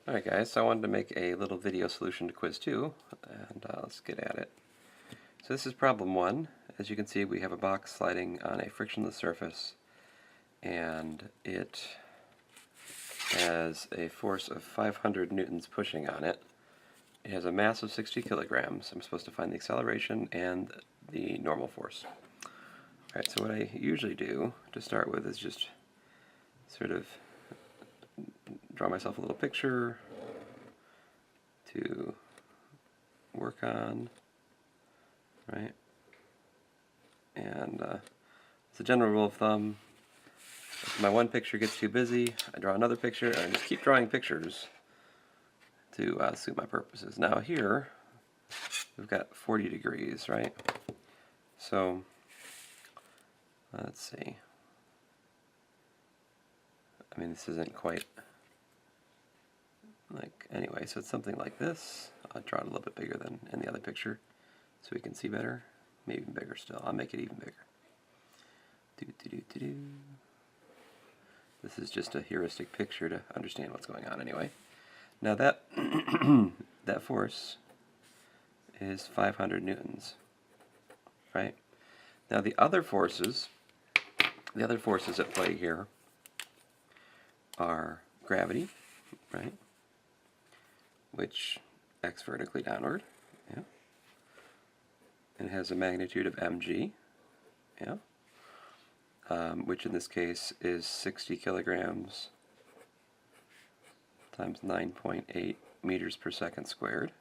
Alright guys, so I wanted to make a little video solution to quiz 2, and let's get at it. So this is problem 1. As you can see, we have a box sliding on a frictionless surface, and it has a force of 500 newtons pushing on it. It has a mass of 60 kilograms. I'm supposed to find the acceleration and the normal force. Alright, so what I usually do to start with is just sort of draw myself a little picture to work on, right? And as a general rule of thumb, if my one picture gets too busy, I draw another picture, and I just keep drawing pictures to suit my purposes. Now here, we've got 40 degrees, right? So, let's see. I mean, this isn't quite like, anyway, so it's something like this. I'll draw it a little bit bigger than in the other picture so we can see better. Maybe even bigger still. I'll make it even bigger. This is just a heuristic picture to understand what's going on anyway. Now that that force is 500 newtons, right? Now the other forces at play here are gravity, right? Which acts vertically downward, yeah. And has a magnitude of mg, yeah. Which in this case is 60 kilograms times 9.8 meters per second squared.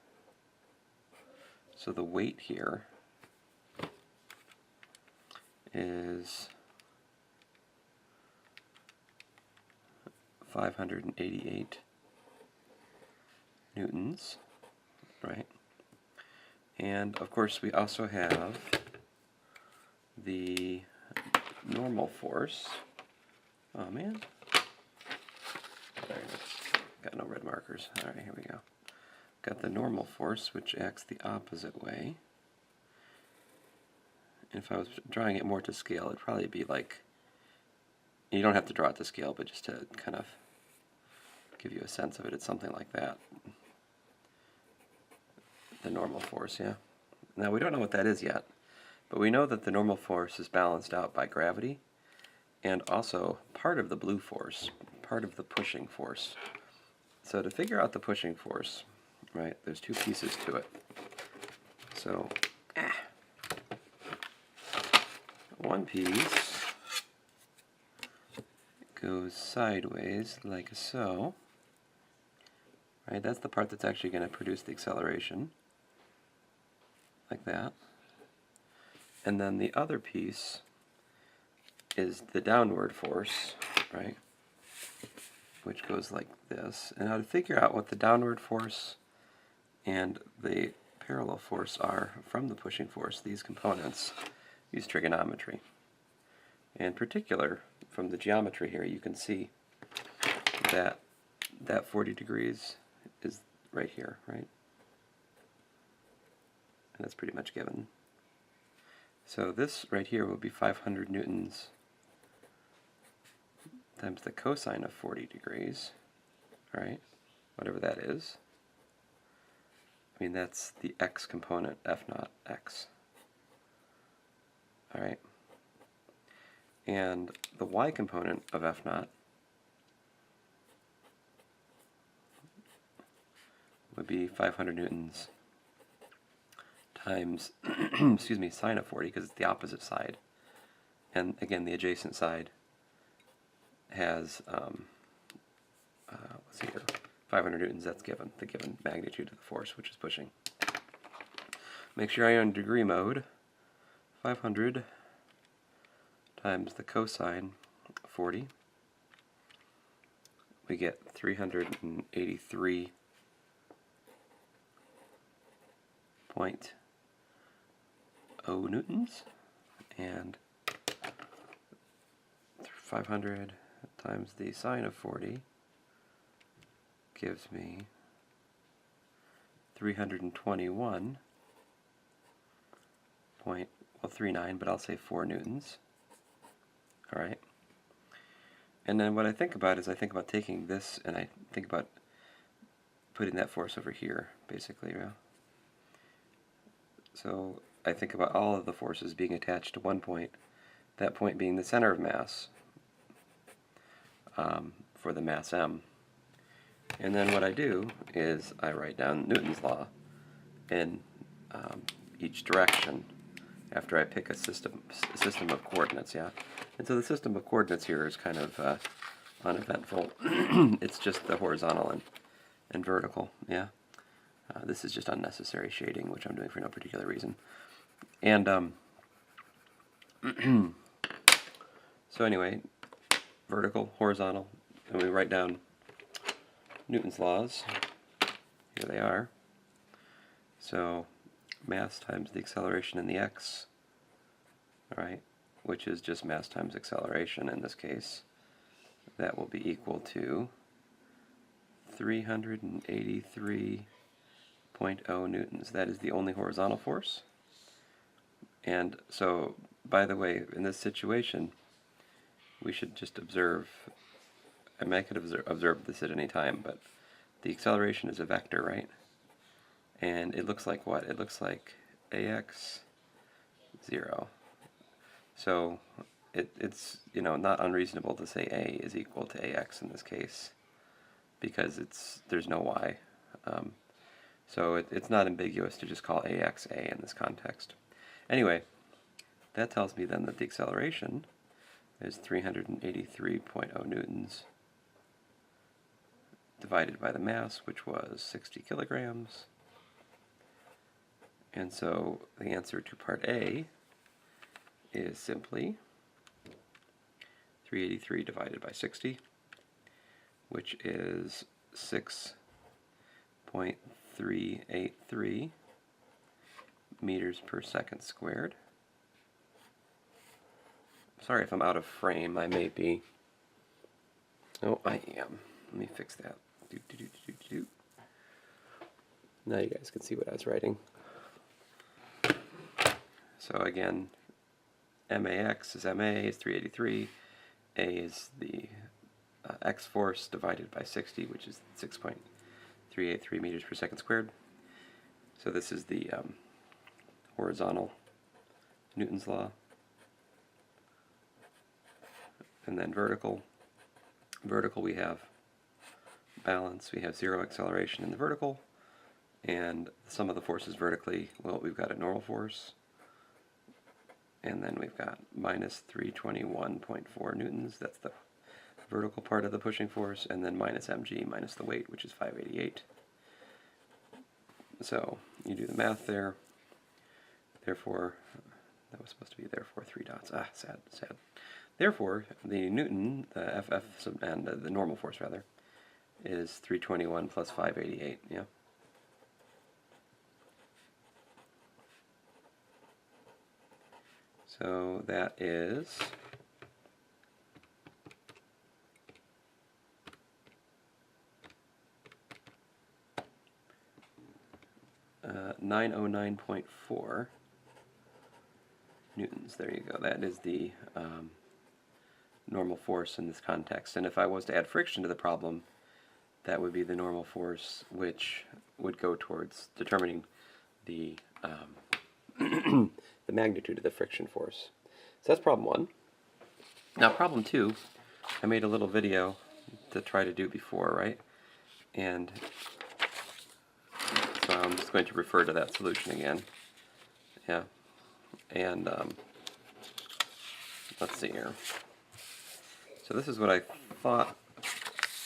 So the weight here is 588 newtons, right? And of course we also have the normal force. Oh man, sorry, got no red markers. Alright, here we go. Got the normal force, which acts the opposite way. And if I was drawing it more to scale, it'd probably be like, you don't have to draw it to scale, but just to kind of give you a sense of it, it's something like that. The normal force, yeah. Now we don't know what that is yet, but we know that the normal force is balanced out by gravity and also part of the blue force, part of the pushing force. So to figure out the pushing force, right, there's two pieces to it. So one piece goes sideways like so. Right, that's the part that's actually going to produce the acceleration, like that. And then the other piece is the downward force, right, which goes like this. And now to figure out what the downward force and the parallel force are from the pushing force, these components, use trigonometry. In particular, from the geometry here, you can see that 40 degrees is right here, right? And that's pretty much given. So this right here will be 500 newtons times the cosine of 40 degrees, right? Whatever that is. I mean, that's the x component, f naught x. Alright. And the y component of f naught would be 500 newtons times, excuse me, sine of 40, because it's the opposite side. And again, the adjacent side has, let's see here, 500 newtons, that's given, the given magnitude of the force, which is pushing. Make sure you're in degree mode. 500 times the cosine 40, we get 383.0 newtons, and 500 times the sine of 40 gives me 321.39, but I'll say 4 newtons. Alright? And then what I think about is I think about taking this and I think about putting that force over here, basically. Yeah. So I think about all of the forces being attached to one point, that point being the center of mass for the mass m. And then what I do is I write down Newton's law in each direction after I pick a system of coordinates, yeah. And so the system of coordinates here is kind of uneventful. It's just the horizontal and vertical, yeah. This is just unnecessary shading, which I'm doing for no particular reason. And so anyway, vertical, horizontal, and we write down Newton's laws. Here they are. So mass times the acceleration in the x, all right, which is just mass times acceleration in this case. That will be equal to 383.0 newtons. That is the only horizontal force. And so, by the way, in this situation, we should just observe, I mean, I could observe this at any time, but the acceleration is a vector, right? And it looks like what? It looks like ax 0. So it's not unreasonable to say a is equal to ax in this case, because there's no y. So it's not ambiguous to just call ax a in this context. Anyway, that tells me then that the acceleration is 383.0 newtons divided by the mass, which was 60 kilograms. And so the answer to part A is simply 383 divided by 60, which is 6.383 meters per second squared. Sorry if I'm out of frame. I may be. Oh, I am. Let me fix that. Now you guys can see what I was writing. So again, max is ma is 383. A is the x force divided by 60, which is 6.383 meters per second squared. So this is the horizontal Newton's law. And then vertical. Vertical we have balance. We have 0 acceleration in the vertical. And the sum of the forces vertically, well, we've got a normal force. And then we've got minus 321.4 newtons. That's the vertical part of the pushing force. And then minus mg minus the weight, which is 588. So you do the math there. Therefore, that was supposed to be therefore 3 dots. Ah, sad, sad. Therefore, the Newton, the FF, and the normal force rather, is 321 plus 588, yeah? So that is 909.4 newtons. There you go. That is the normal force in this context. And if I was to add friction to the problem, that would be the normal force, which would go towards determining the the magnitude of the friction force. So that's problem 1. Now problem 2, I made a little video to try to do before, right? And so I'm just going to refer to that solution again. Yeah. And let's see here. So this is what I thought,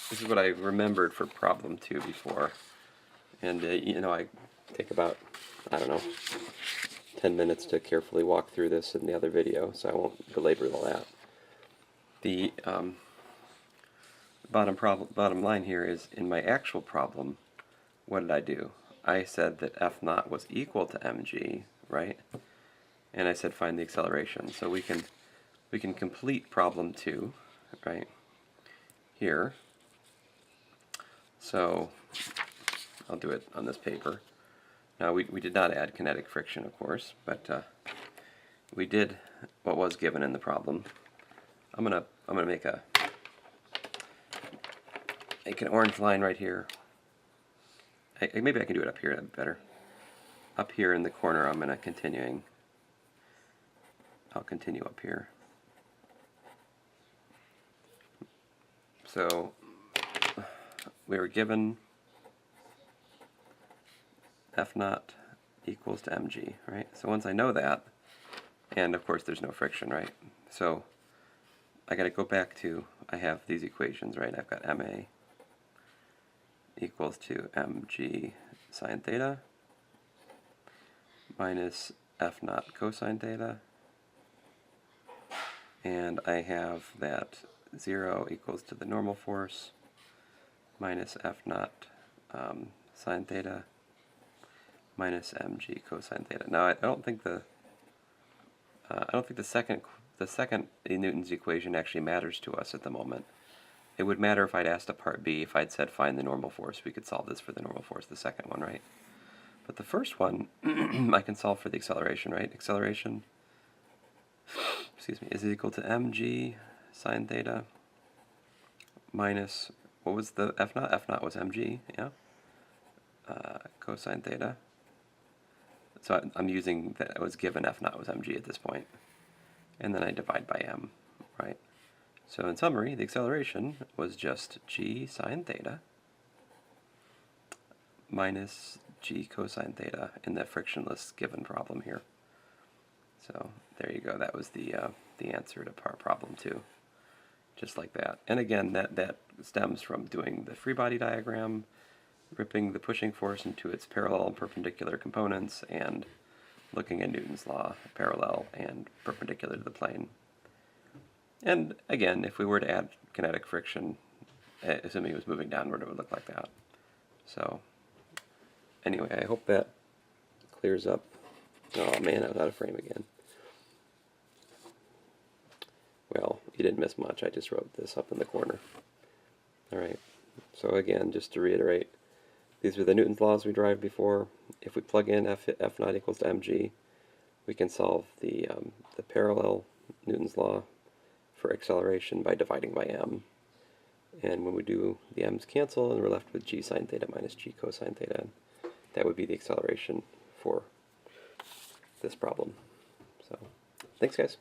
this is what I remembered for problem 2 before. And I take about, I don't know, 10 minutes to carefully walk through this in the other video, so I won't belabor all that. The bottom line here is, in my actual problem, what did I do? I said that F naught was equal to mg, right? And I said find the acceleration. So we can complete problem 2, right? Here. So I'll do it on this paper. Now we did not add kinetic friction, of course, but we did what was given in the problem. I'm gonna make an orange line right here, maybe I can do it up here better. Up here in the corner, I'm going to I'll continue up here. So we were given F naught equals to mg, right? So once I know that, and of course there's no friction, right? So I got to go back to, I have these equations, right? I've got ma equals to mg sine theta minus F naught cosine theta, and I have that 0 equals to the normal force minus F naught sine theta minus mg cosine theta. Now I don't think the second Newton's equation actually matters to us at the moment. It would matter if I'd asked a part B, if I'd said find the normal force. We could solve this for the normal force, the second one, right? But the first one, I can solve for the acceleration, right? Acceleration, excuse me, is equal to mg sine theta minus, what was the F naught? F naught was mg, yeah? Cosine theta. So I'm using that I was given F naught was mg at this point. And then I divide by m, right? So in summary, the acceleration was just g sine theta minus g cosine theta in the frictionless given problem here. So there you go. That was the answer to problem 2, just like that. And again, that stems from doing the free body diagram, ripping the pushing force into its parallel and perpendicular components, and looking at Newton's law, parallel and perpendicular to the plane. And again, if we were to add kinetic friction, assuming it was moving downward, it would look like that. So anyway, I hope that clears up. Oh man, I was out of frame again. Well, you didn't miss much. I just wrote this up in the corner. All right. So again, just to reiterate, these are the Newton's laws we derived before. If we plug in F naught equals to mg, we can solve the parallel Newton's law for acceleration by dividing by m. And when we do, the m's cancel, and we're left with g sine theta minus g cosine theta. That would be the acceleration for this problem. So, thanks guys.